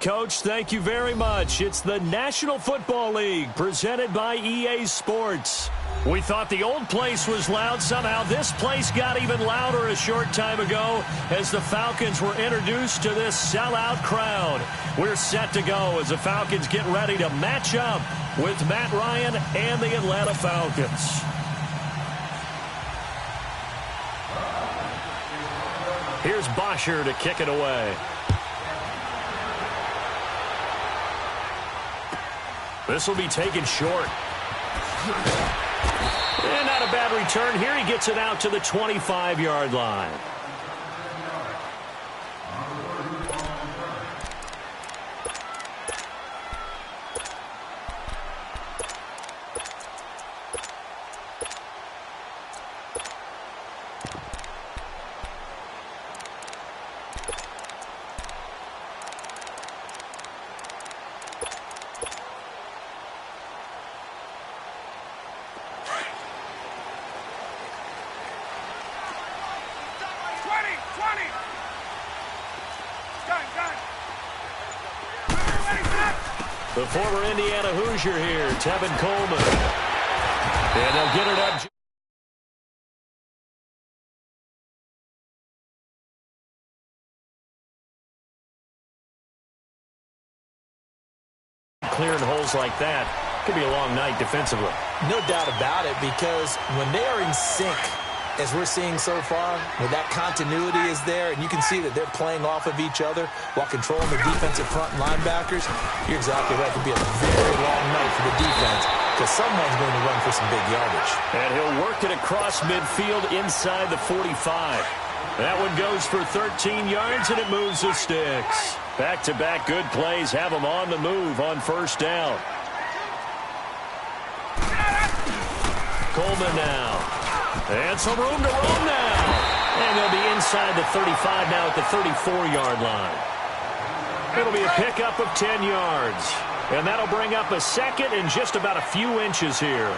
Coach, thank you very much. It's the National Football League presented by EA Sports. We thought the old place was loud. Somehow this place got even louder a short time ago as the Falcons were introduced to this sellout crowd. We're set to go as the Falcons get ready to match up with Matt Ryan and the Atlanta Falcons. Here's Bosher to kick it away. This will be taken short. And not a bad return here. He gets it out to the 25-yard line. The former Indiana Hoosier here, Tevin Coleman. And they'll get it up. Clearing holes like that could be a long night defensively. No doubt about it, because when they are in sync, as we're seeing so far, where that continuity is there, and you can see that they're playing off of each other while controlling the defensive front linebackers, you're exactly right. It could be a very long night for the defense because someone's going to run for some big yardage. And he'll work it across midfield inside the 45. That one goes for 13 yards, and it moves the sticks. Back-to-back good plays have them on the move on first down. Coleman now. And some room to roam now. And they'll be inside the 35 now at the 34-yard line. It'll be a pickup of 10 yards. And that'll bring up a second and just about a few inches here.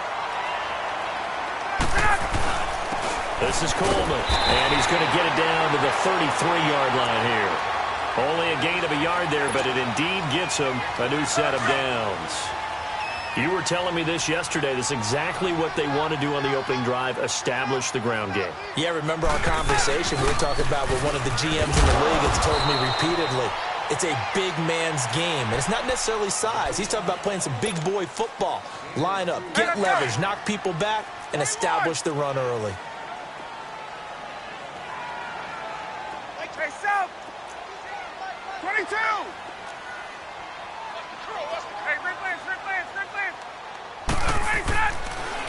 This is Coleman. And he's going to get it down to the 33-yard line here. Only a gain of a yard there, but it indeed gets him a new set of downs. You were telling me this yesterday. This is exactly what they want to do on the opening drive, establish the ground game. Yeah, remember our conversation we were talking about with one of the GMs in the league that's told me repeatedly, it's a big man's game. And it's not necessarily size. He's talking about playing some big boy football. Line up, get leverage, knock people back, and establish the run early. Hey, South! 22!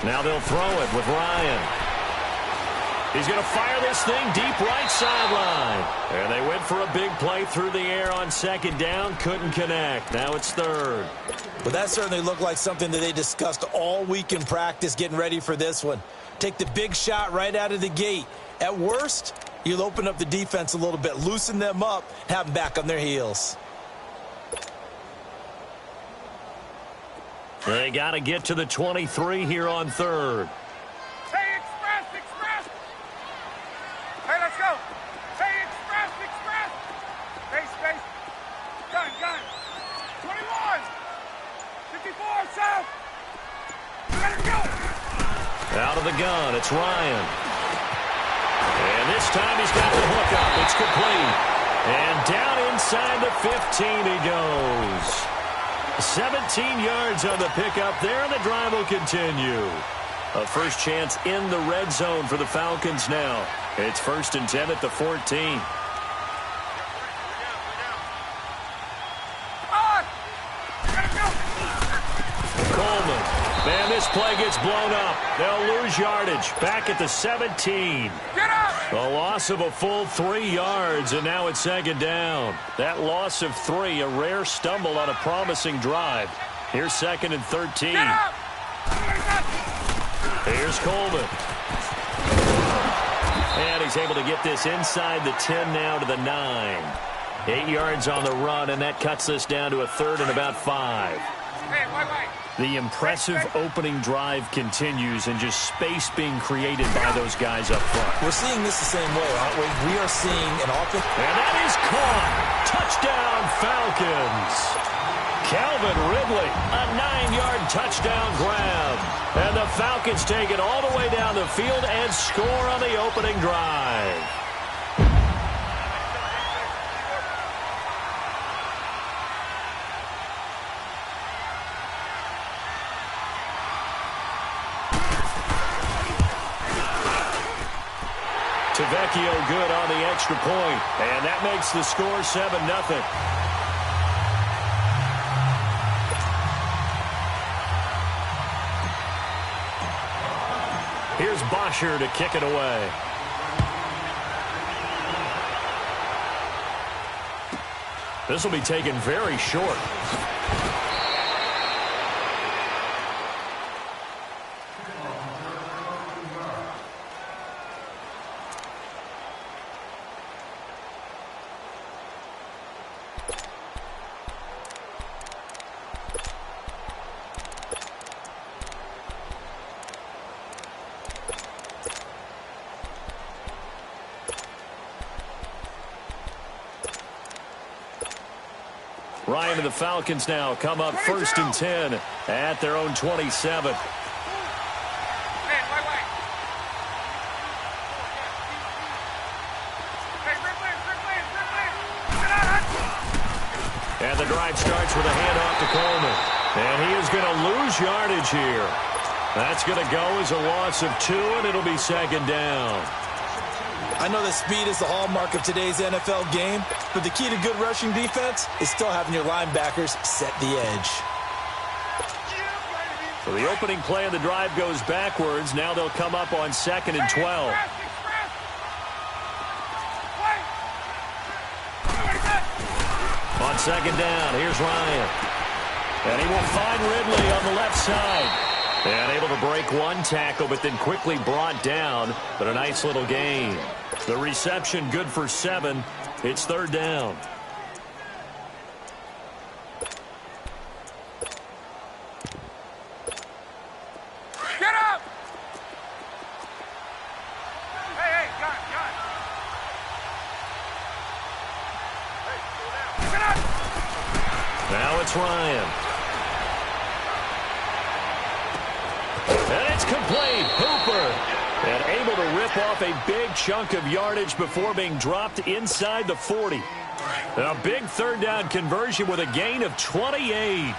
Now they'll throw it with Ryan. He's going to fire this thing deep right sideline. And they went for a big play through the air on second down. Couldn't connect. Now it's third. But that certainly looked like something that they discussed all week in practice getting ready for this one. Take the big shot right out of the gate. At worst, you'll open up the defense a little bit, loosen them up, have them back on their heels. They got to get to the 23 here on third. Hey, express! Hey, let's go! Hey, express! Space! Gun! 21! 54, south! Let's go! Out of the gun, it's Ryan. And this time he's got the hook up. It's complete. And down inside the 15 he goes. 17 yards on the pickup there, and the drive will continue. A first chance in the red zone for the Falcons now. It's 1st and 10 at the 14. Coleman. Man, this play gets blown up. They'll lose yardage. Back at the 17. Get up! A loss of a full 3 yards, and now it's second down. That loss of 3, a rare stumble on a promising drive. Here's 2nd and 13. Get up! Here's Coleman. And he's able to get this inside the 10 now to the 9. 8 yards on the run, and that cuts us down to a 3rd and about 5. Hey, wait. The impressive opening drive continues and just space being created by those guys up front. We're seeing this the same way, aren't we? We are seeing an offense. And that is caught. Touchdown, Falcons. Calvin Ridley, a 9-yard touchdown grab. And the Falcons take it all the way down the field and score on the opening drive. Vecchio good on the extra point, and that makes the score 7-0. Here's Bosher to kick it away. This will be taken very short. Ryan and the Falcons now come up 1st and 10 at their own 27. And the drive starts with a handoff to Coleman. And he is going to lose yardage here. That's going to go as a loss of 2, and it'll be 2nd down. I know that speed is the hallmark of today's NFL game, but the key to good rushing defense is still having your linebackers set the edge. So the opening play of the drive goes backwards. Now they'll come up on 2nd and 12. On 2nd down, here's Ryan. And he will find Ridley on the left side. And able to break one tackle, but then quickly brought down. But a nice little gain. The reception good for 7. It's 3rd down. Get up! Hey, gun. Hey, slow down. Get up! Now it's Ryan. And it's complete. Hooper. And able to rip off a big chunk of yardage before being dropped inside the 40. A big 3rd down conversion with a gain of 28.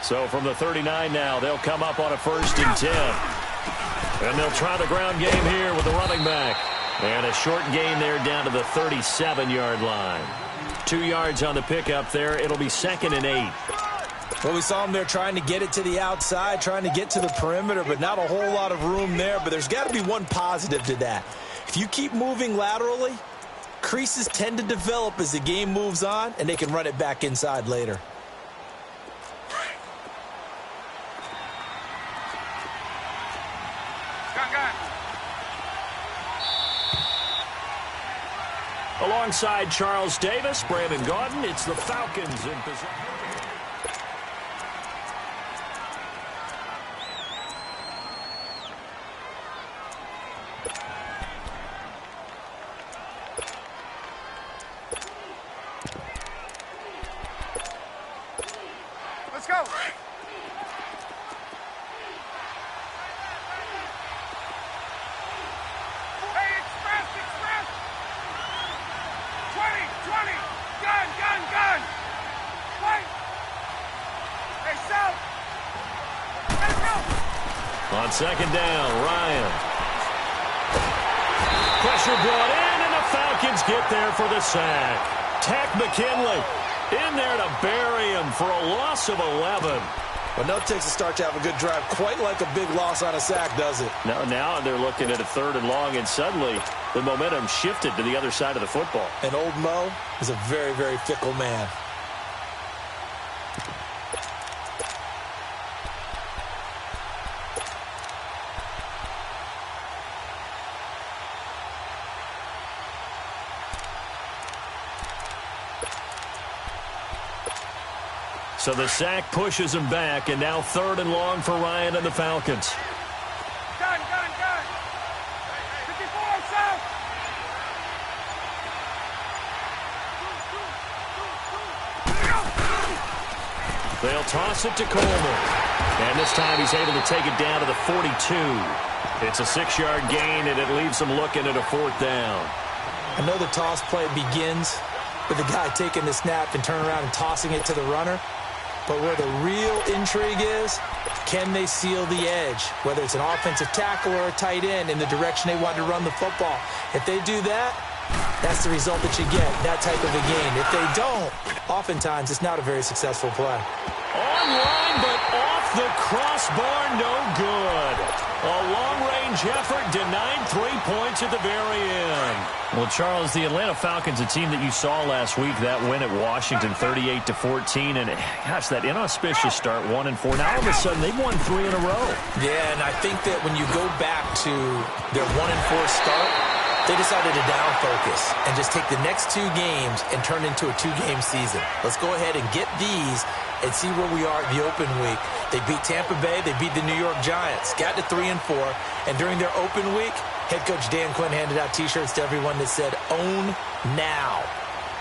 So from the 39 now, they'll come up on a 1st and 10. And they'll try the ground game here with the running back. And a short gain there down to the 37-yard line. 2 yards on the pickup there. It'll be 2nd and 8. Well, we saw him there trying to get it to the outside, trying to get to the perimeter, but not a whole lot of room there. But there's got to be one positive to that. If you keep moving laterally, creases tend to develop as the game moves on, and they can run it back inside later. Alongside Charles Davis, Brandon Gaudin, it's the Falcons in possession. Let's go. Hey, express. 20. Gun. Wait. Hey, south. Let's go. On 2nd down, Ryan. Pressure brought in, and the Falcons get there for the sack. Tack McKinley in there to bury him for a loss of 11. But no, it takes a start to have a good drive. Quite like a big loss on a sack, does it? Now they're looking at a 3rd and long, and suddenly the momentum shifted to the other side of the football. And old Mo is a very, very fickle man. So the sack pushes him back, and now 3rd and long for Ryan and the Falcons. Gun. 54, south. They'll toss it to Coleman. And this time he's able to take it down to the 42. It's a 6-yard gain, and it leaves him looking at a 4th down. I know the toss play begins with the guy taking the snap and turning around and tossing it to the runner. But where the real intrigue is, can they seal the edge, whether it's an offensive tackle or a tight end, in the direction they want to run the football? If they do that, that's the result that you get, that type of a gain. If they don't, oftentimes it's not a very successful play. Online, but off the crossbar, no good. A long-range effort denied 3 points at the very end. Well, Charles, the Atlanta Falcons, a team that you saw last week, that win at Washington 38-14, and gosh, that inauspicious start, 1-4. Now all of a sudden they've won 3 in a row. Yeah, and I think that when you go back to their 1-4 start, they decided to down focus and just take the next 2 games and turn into a 2-game season. Let's go ahead and get these and see where we are in the open week. They beat Tampa Bay. They beat the New York Giants. Got to 3-4. And during their open week, head coach Dan Quinn handed out T-shirts to everyone that said, "Own now."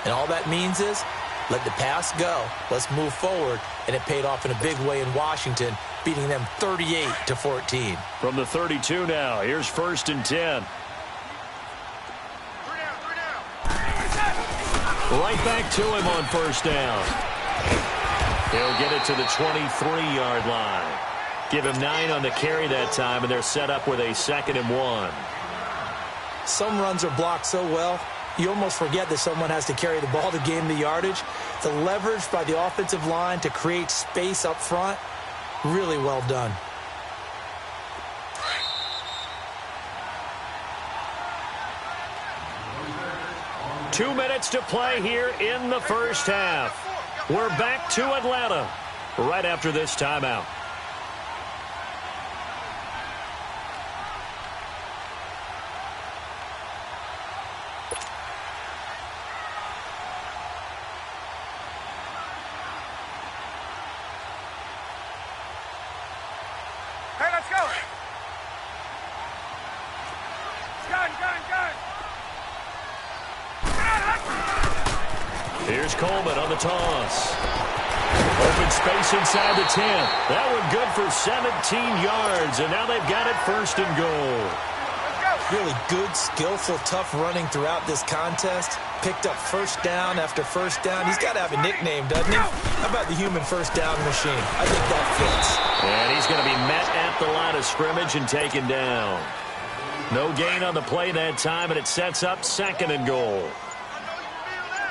And all that means is, let the past go. Let's move forward. And it paid off in a big way in Washington, beating them 38-14. From the 32 now, here's 1st and 10. Right back to him on 1st down. He'll get it to the 23-yard line. Give him 9 on the carry that time, and they're set up with a 2nd and 1. Some runs are blocked so well, you almost forget that someone has to carry the ball to gain the yardage. The leverage by the offensive line to create space up front, really well done. Two minutes to play here in the first half. We're back to Atlanta right after this timeout. Hey, let's go. Gun. Here's Coleman on the toss. Open space inside the 10. That one good for 17 yards, and now they've got it 1st and goal. Really good, skillful, tough running throughout this contest. Picked up 1st down after 1st down. He's got to have a nickname, doesn't he? How about the human 1st down machine? I think that fits. And he's going to be met at the line of scrimmage and taken down. No gain on the play that time, and it sets up 2nd and goal.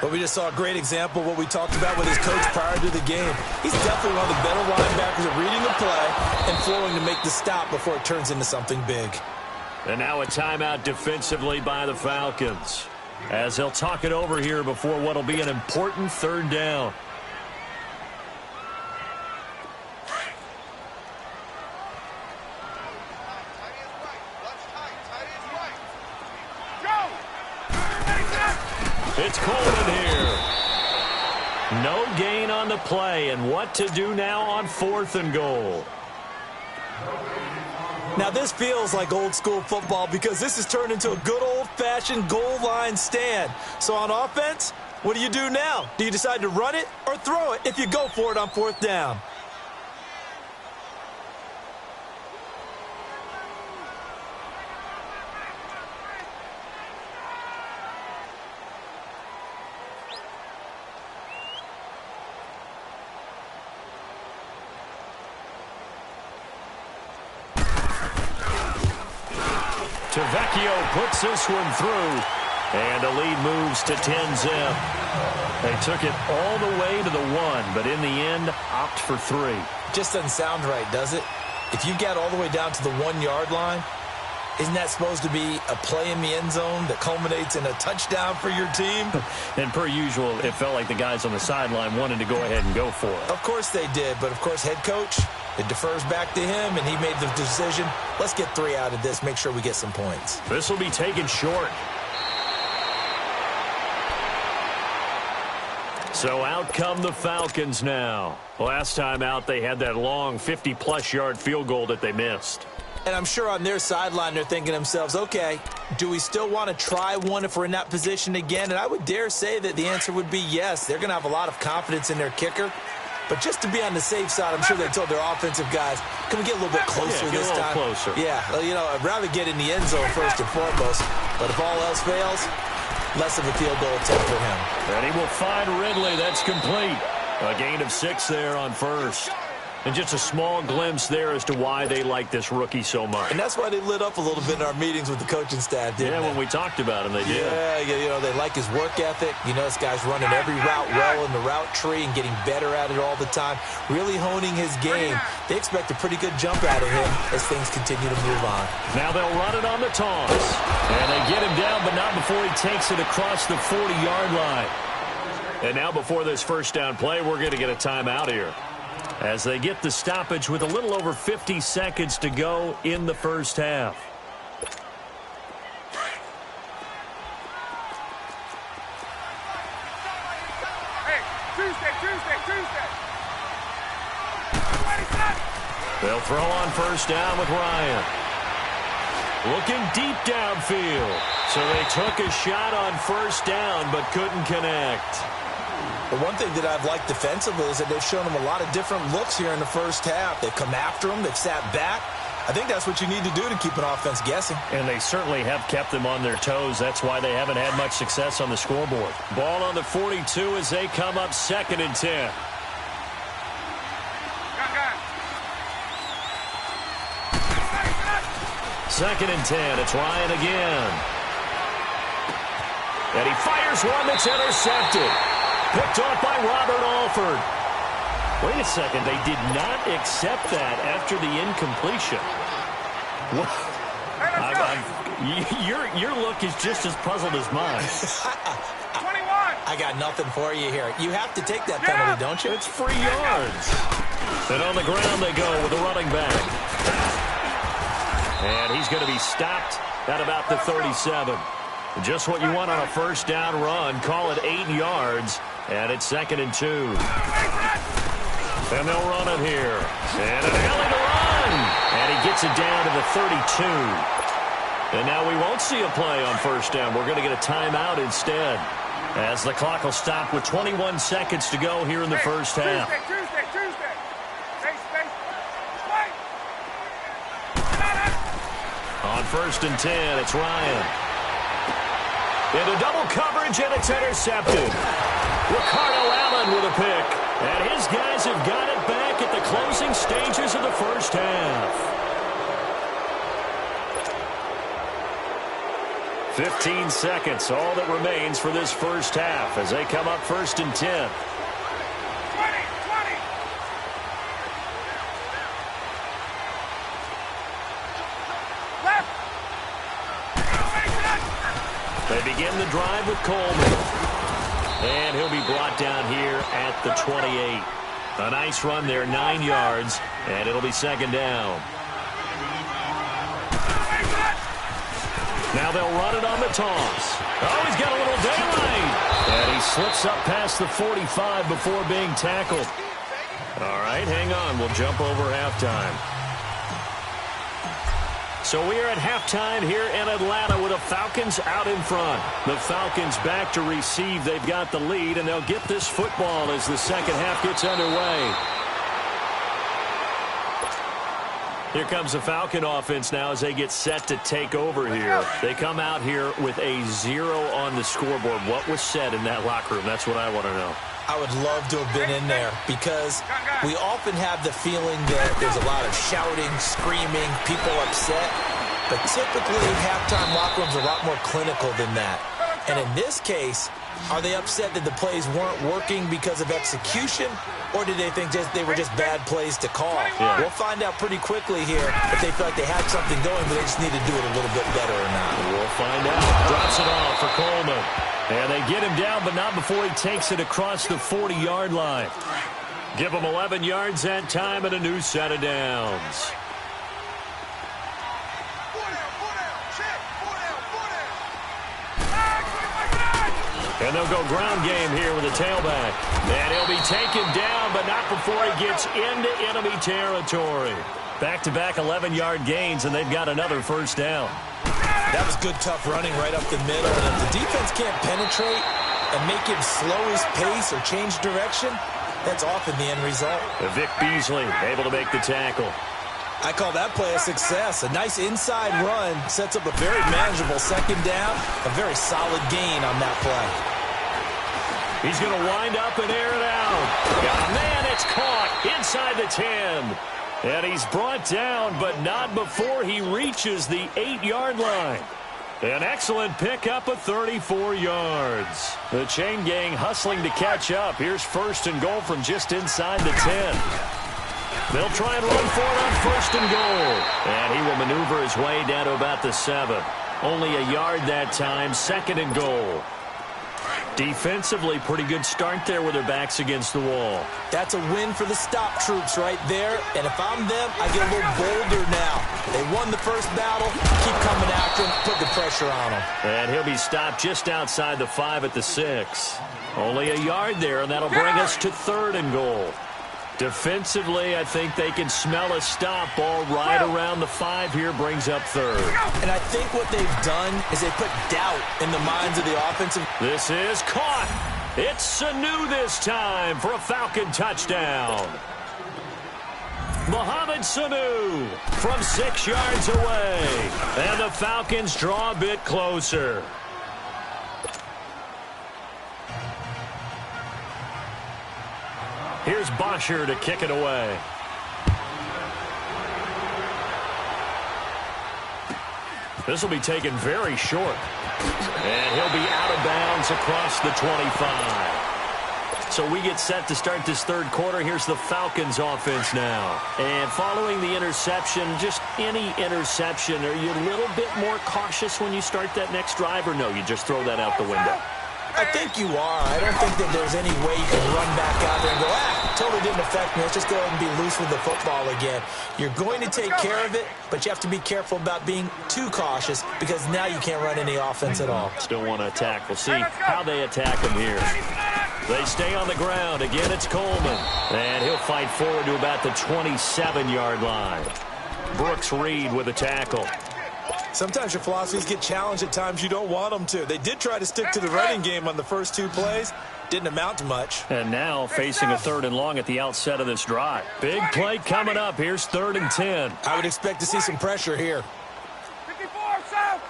But we just saw a great example of what we talked about with his coach prior to the game. He's definitely one of the better linebackers at reading the play and flowing to make the stop before it turns into something big. And now a timeout defensively by the Falcons, as he'll talk it over here before what will be an important 3rd down. It's Coleman here. No gain on the play, and what to do now on 4th and goal. Now this feels like old school football because this has turned into a good old-fashioned goal line stand. So on offense, what do you do now? Do you decide to run it or throw it if you go for it on 4th down? Vecchio puts this one through, and the lead moves to 10-zip. They took it all the way to the 1, but in the end, opt for 3. Just doesn't sound right, does it? If you get all the way down to the 1-yard line, isn't that supposed to be a play in the end zone that culminates in a touchdown for your team? And per usual, it felt like the guys on the sideline wanted to go ahead and go for it. Of course they did, but of course head coach, it defers back to him, and he made the decision. Let's get 3 out of this, make sure we get some points. This will be taken short. So out come the Falcons now. Last time out, they had that long 50-plus yard field goal that they missed. And I'm sure on their sideline they're thinking to themselves, okay, do we still want to try one if we're in that position again? And I would dare say that the answer would be yes. They're going to have a lot of confidence in their kicker. But just to be on the safe side, I'm sure they told their offensive guys, can we get a little bit closer this time? Closer. Yeah, you know, I'd rather get in the end zone first and foremost. But if all else fails, less of a field goal attempt for him. And he will find Ridley. That's complete. A gain of 6 there on first. And just a small glimpse there as to why they like this rookie so much. And that's why they lit up a little bit in our meetings with the coaching staff, didn't they? When we talked about him, they did. Yeah, you know, they like his work ethic. You know, this guy's running every route well in the route tree and getting better at it all the time, really honing his game. They expect a pretty good jump out of him as things continue to move on. Now they'll run it on the toss. And they get him down, but not before he takes it across the 40-yard line. And now before this first down play, we're going to get a timeout here, as they get the stoppage with a little over 50 seconds to go in the first half. Hey, Tuesday. They'll throw on first down with Ryan. Looking deep downfield. So they took a shot on first down but couldn't connect. But one thing that I've liked defensively is that they've shown him a lot of different looks here in the first half. They've come after him. They've sat back. I think that's what you need to do to keep an offense guessing. And they certainly have kept them on their toes. That's why they haven't had much success on the scoreboard. Ball on the 42 as they come up 2nd and 10. Second and 10. It's Ryan again. And he fires one that's intercepted. Picked off by Robert Alford. Wait a second. They did not accept that after the incompletion. Your look is just as puzzled as mine. 21. I got nothing for you here. You have to take that penalty, don't you? It's free yards. And on the ground they go with the running back. And he's going to be stopped at about the 37. Just what you want on a first down run. Call it 8 yards. And it's 2nd and 2. And they'll run it here. And an alley to run. And he gets it down to the 32. And now we won't see a play on first down. We're going to get a timeout instead, as the clock will stop with 21 seconds to go here in the first half. Tuesday. Wait. On 1st and 10, it's Ryan. Into double coverage, and it's intercepted. Ricardo Allen with a pick. And his guys have got it back at the closing stages of the first half. 15 seconds, all that remains for this first half as they come up 1st and 10. 20. They begin the drive with Coleman. And he'll be brought down here at the 28. A nice run there, 9 yards, and it'll be 2nd down. Now they'll run it on the toss. Oh, he's got a little daylight. And he slips up past the 45 before being tackled. All right, hang on. We'll jump over halftime. So we are at halftime here in Atlanta with the Falcons out in front. The Falcons back to receive. They've got the lead, and they'll get this football as the second half gets underway. Here comes the Falcon offense now as they get set to take over here. They come out here with a 0 on the scoreboard. What was said in that locker room? That's what I want to know. I would love to have been in there, because we often have the feeling that there's a lot of shouting, screaming, people upset. But typically, halftime locker rooms are a lot more clinical than that. And in this case, are they upset that the plays weren't working because of execution, or did they think they were just bad plays to call? Yeah. We'll find out pretty quickly here if they feel like they had something going, but they just need to do it a little bit better or not. We'll find out. Drops it off for Coleman. And they get him down, but not before he takes it across the 40-yard line. Give him 11 yards that time and a new set of downs. And they'll go ground game here with a tailback. And he'll be taken down, but not before he gets into enemy territory. Back-to-back 11-yard gains, and they've got another first down. That was good, tough running right up the middle. And if the defense can't penetrate and make him slow his pace or change direction, that's often the end result. Vic Beasley able to make the tackle. I call that play a success. A nice inside run sets up a very manageable second down. A very solid gain on that play. He's going to wind up and air it out. Oh, man, it's caught inside the 10. And he's brought down, but not before he reaches the 8-yard line. An excellent pickup of 34 yards. The chain gang hustling to catch up. Here's first and goal from just inside the 10. They'll try and run for it on first and goal. And he will maneuver his way down to about the 7. Only a yard that time, second and goal. Defensively, pretty good start there with their backs against the wall. That's a win for the stop troops right there. And if I'm them, I get a little bolder now. They won the first battle. Keep coming after him. Put the pressure on him. And he'll be stopped just outside the 5 at the 6. Only a yard there, and that'll bring us to third and goal. Defensively, I think they can smell a stop ball right around the 5 here, brings up third. And I think what they've done is they put doubt in the minds of the offensive. This is caught. It's Sanu this time for a Falcon touchdown. Mohamed Sanu from 6 yards away. And the Falcons draw a bit closer. Here's Bosher to kick it away. This will be taken very short. And he'll be out of bounds across the 25. So we get set to start this third quarter. Here's the Falcons offense now. And following the interception, just any interception, are you a little bit more cautious when you start that next drive, or no, you just throw that out the window? I think you are. I don't think that there's any way you can run back out there and go, totally didn't affect me. Let's just go ahead and be loose with the football again. You're going to take care of it, but you have to be careful about being too cautious because now you can't run any offense at all. Still want to attack. We'll see how they attack him here. They stay on the ground. Again, it's Coleman. And he'll fight forward to about the 27-yard line. Brooks Reed with a tackle. Sometimes your philosophies get challenged at times you don't want them to. They did try to stick to the running game on the first 2 plays. Didn't amount to much. And now facing a third and long at the outset of this drive. Big play coming up. Here's 3rd and 10. I would expect to see some pressure here. 54, south.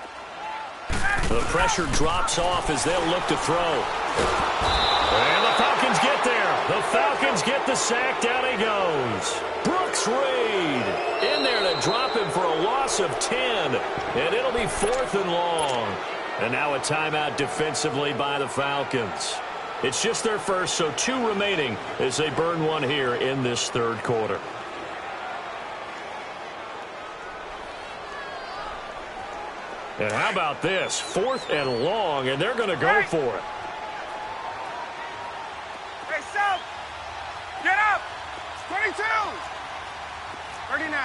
The pressure drops off as they'll look to throw. And the Falcons get there. The Falcons get the sack. Down he goes. Brooks Reed in there to drop him for a loss of 10. And it'll be 4th and long. And now a timeout defensively by the Falcons. It's just their first, so 2 remaining as they burn one here in this third quarter. And how about this? 4th and long, and they're going to go for it. Hey, south. Get up. 22. 39.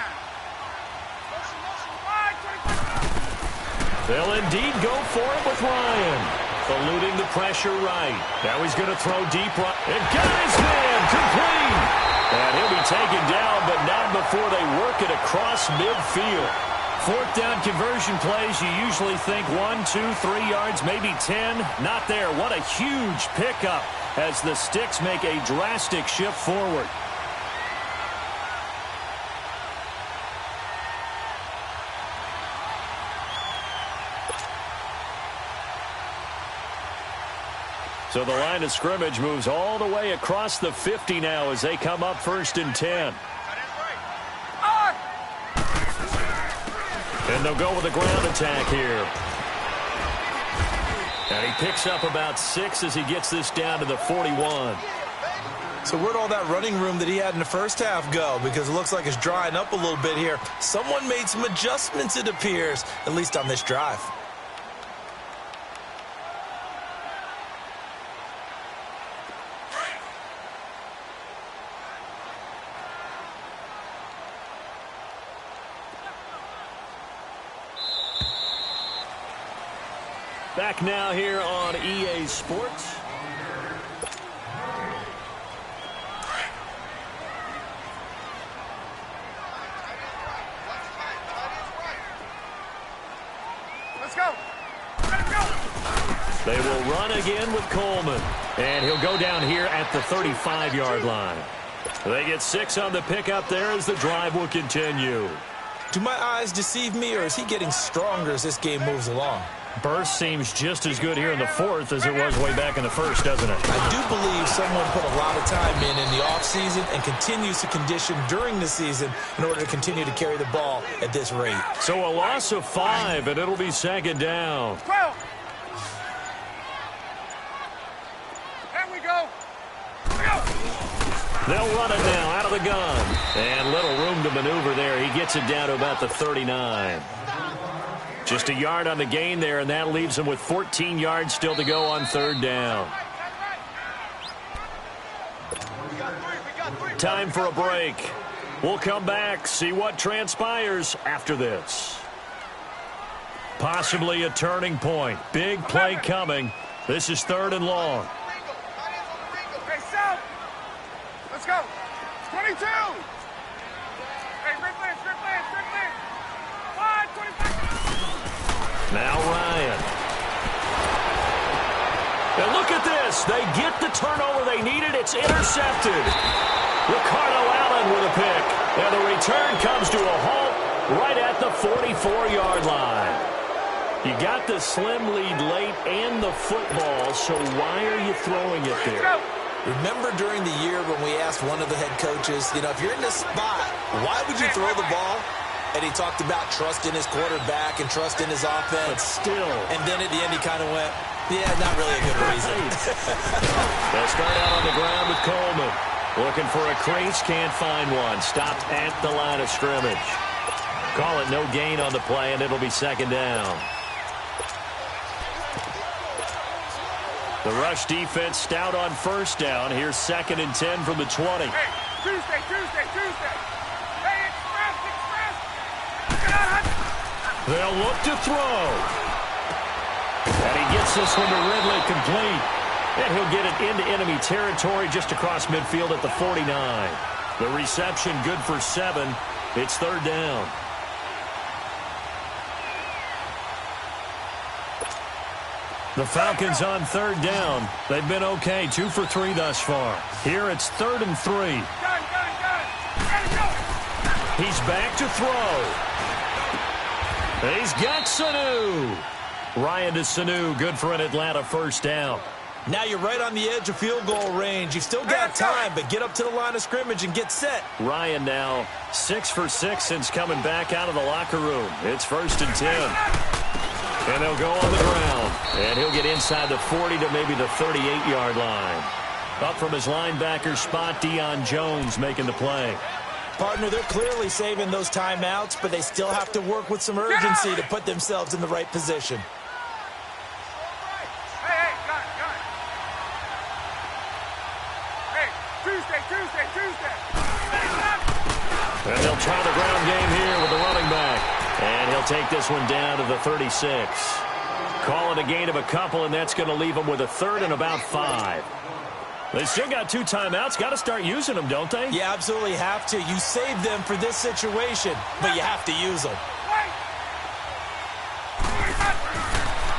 They'll indeed go for it with Ryan. Eluding the pressure right. Now he's going to throw deep right. And got his man complete. And he'll be taken down, but not before they work it across midfield. 4th down conversion plays, you usually think 1, 2, 3 yards, maybe 10. Not there. What a huge pickup as the Sticks make a drastic shift forward. So the line of scrimmage moves all the way across the 50 now as they come up 1st and 10. And they'll go with a ground attack here. And he picks up about 6 as he gets this down to the 41. So where'd all that running room that he had in the first half go? Because it looks like it's drying up a little bit here. Someone made some adjustments, it appears, at least on this drive. Back now here on EA Sports. Let's go. Let's go. They will run again with Coleman. And he'll go down here at the 35-yard line. They get 6 on the pickup there as the drive will continue. Do my eyes deceive me, or is he getting stronger as this game moves along? Burst seems just as good here in the fourth as it was way back in the first, doesn't it? I do believe someone put a lot of time in the offseason and continues to condition during the season in order to continue to carry the ball at this rate. So a loss of 5, and it'll be second down. 12. There we go. They'll run it now out of the gun. And little room to maneuver there. He gets it down to about the 39. Just a yard on the gain there, and that leaves him with 14 yards still to go on third down. Time for a break. We'll come back, see what transpires after this. Possibly a turning point. Big play coming. This is 3rd and long. Hey, South. Let's go. 22. Hey, Strickland. 5, 25. Now Ryan. And look at this. They get the turnover they needed. It's intercepted. Ricardo Allen with a pick. And the return comes to a halt right at the 44-yard line. You got the slim lead late and the football, so why are you throwing it there? Remember during the year when we asked one of the head coaches, if you're in this spot, why would you throw the ball? And he talked about trust in his quarterback and trust in his offense. But still. And then at the end he kind of went, yeah, not really a good reason. They'll start out on the ground with Coleman. Looking for a crease, can't find one. Stopped at the line of scrimmage. Call it no gain on the play, and it'll be second down. The rush defense stout on first down. Here's 2nd and 10 from the 20. Hey, Tuesday. Hey, express. They'll look to throw. And he gets this one to Ridley complete. And he'll get it into enemy territory just across midfield at the 49. The reception good for 7. It's 3rd down. The Falcons on 3rd down. They've been okay, 2 for 3 thus far. Here it's 3rd and 3. Gun. Ready, go. He's back to throw. He's got Sanu. Ryan to Sanu, good for an Atlanta first down. Now you're right on the edge of field goal range. You've still got time, but get up to the line of scrimmage and get set. Ryan now 6 for 6 since coming back out of the locker room. It's 1st and 10. And they'll go on the ground. And he'll get inside the 40 to maybe the 38-yard line. Up from his linebacker spot, Deion Jones making the play. Partner, they're clearly saving those timeouts, but they still have to work with some urgency to put themselves in the right position. Hey, gun. Hey, Tuesday. And they'll try the ground game here with the running back. And he'll take this one down to the 36. Calling a gain of a couple, and that's going to leave him with a 3rd and about 5. They still got 2 timeouts. Got to start using them, don't they? You absolutely have to. You save them for this situation, but you have to use them.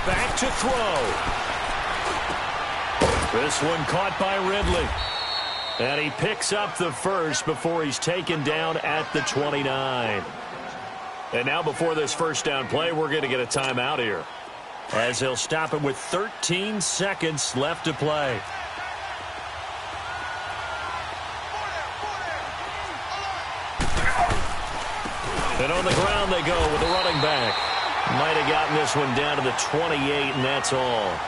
Back to throw. This one caught by Ridley. And he picks up the first before he's taken down at the 29. And now before this first down play, we're going to get a timeout here, as they'll stop him with 13 seconds left to play. And on the ground they go with the running back. Might have gotten this one down to the 28, and that's all.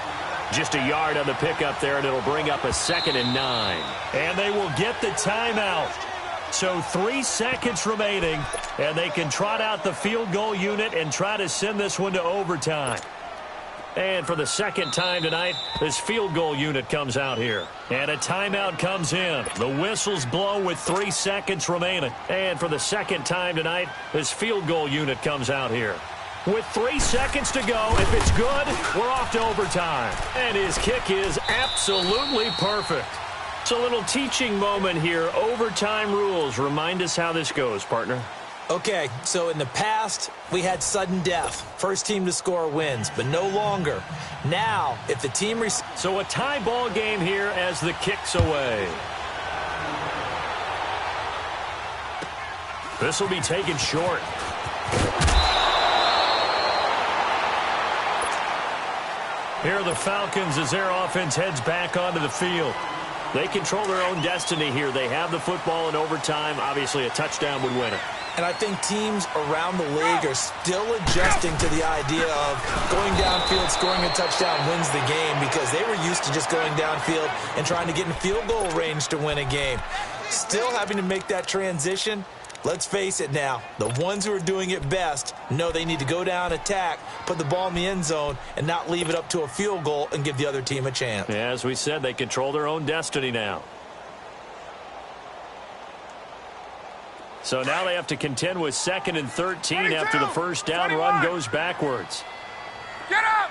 Just a yard on the pickup there, and it'll bring up a 2nd and 9. And they will get the timeout. So 3 seconds remaining, and they can trot out the field goal unit and try to send this one to overtime. And for the 2nd time tonight, this field goal unit comes out here. And a timeout comes in. The whistles blow with 3 seconds remaining. And for the 2nd time tonight, this field goal unit comes out here. With 3 seconds to go, if it's good, we're off to overtime. And his kick is absolutely perfect. It's a little teaching moment here. Overtime rules. Remind us how this goes, partner. Okay, so in the past, we had sudden death. First team to score wins, but no longer. Now, if the team... So a tie ball game here as the kick's away. This will be taken short. Here are the Falcons as their offense heads back onto the field. They control their own destiny here. They have the football in overtime. Obviously, a touchdown would win it. And I think teams around the league are still adjusting to the idea of going downfield, scoring a touchdown wins the game, because they were used to just going downfield and trying to get in field goal range to win a game. Still having to make that transition. Let's face it now, the ones who are doing it best know they need to go down, attack, put the ball in the end zone, and not leave it up to a field goal and give the other team a chance. Yeah, as we said, they control their own destiny now. So now they have to contend with 2nd and 13 after the first down 21. run goes backwards. Get up!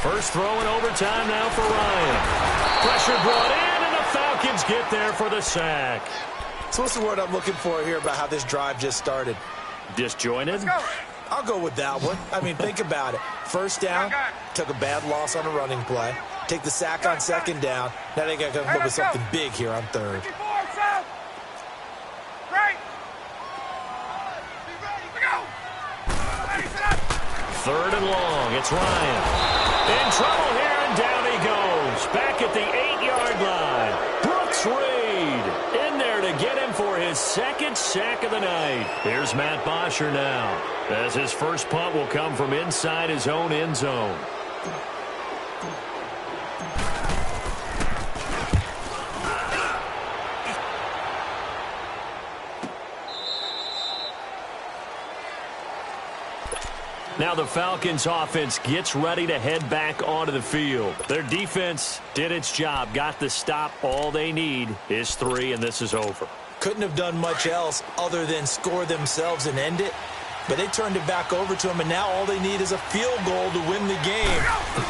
First throw in overtime now for Ryan. Pressure brought in, and the Falcons get there for the sack. So what's the word I'm looking for here about how this drive just started? Disjointed? Let's go. I'll go with that one. I mean, think about it. First down, took a bad loss on a running play. Take the sack on 2nd down. Now they got to come up with something big here on 3rd. 54, south. Right. We go. Ready, set up. 3rd and long. It's Ryan. In trouble here, and down he goes. Back at the 8-yard line. Brooks Reed in there to get him for his 2nd sack of the night. Here's Matt Bosher now, as his first punt will come from inside his own end zone. Now the Falcons offense gets ready to head back onto the field. Their defense did its job, got the stop. All they need is 3, and this is over. Couldn't have done much else other than score themselves and end it. But they turned it back over to them, and now all they need is a field goal to win the game.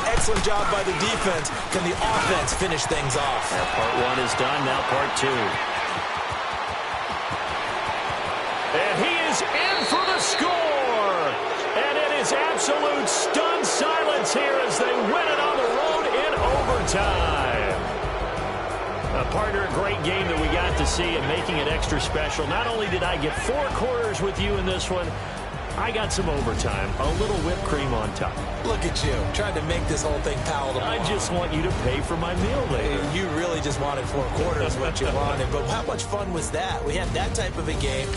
Excellent job by the defense. Can the offense finish things off? Now part 1 is done, now part 2. And he is in for the score. And it is absolute stunned silence here as they win it on the road in overtime. Partner, a great game that we got to see, and making it extra special. Not only did I get 4 quarters with you in this one, I got some overtime, a little whipped cream on top. Look at you, trying to make this whole thing palatable. I just want you to pay for my meal later. You really just wanted 4 quarters, what you wanted. But how much fun was that? We had that type of a game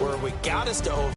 where we got us to over.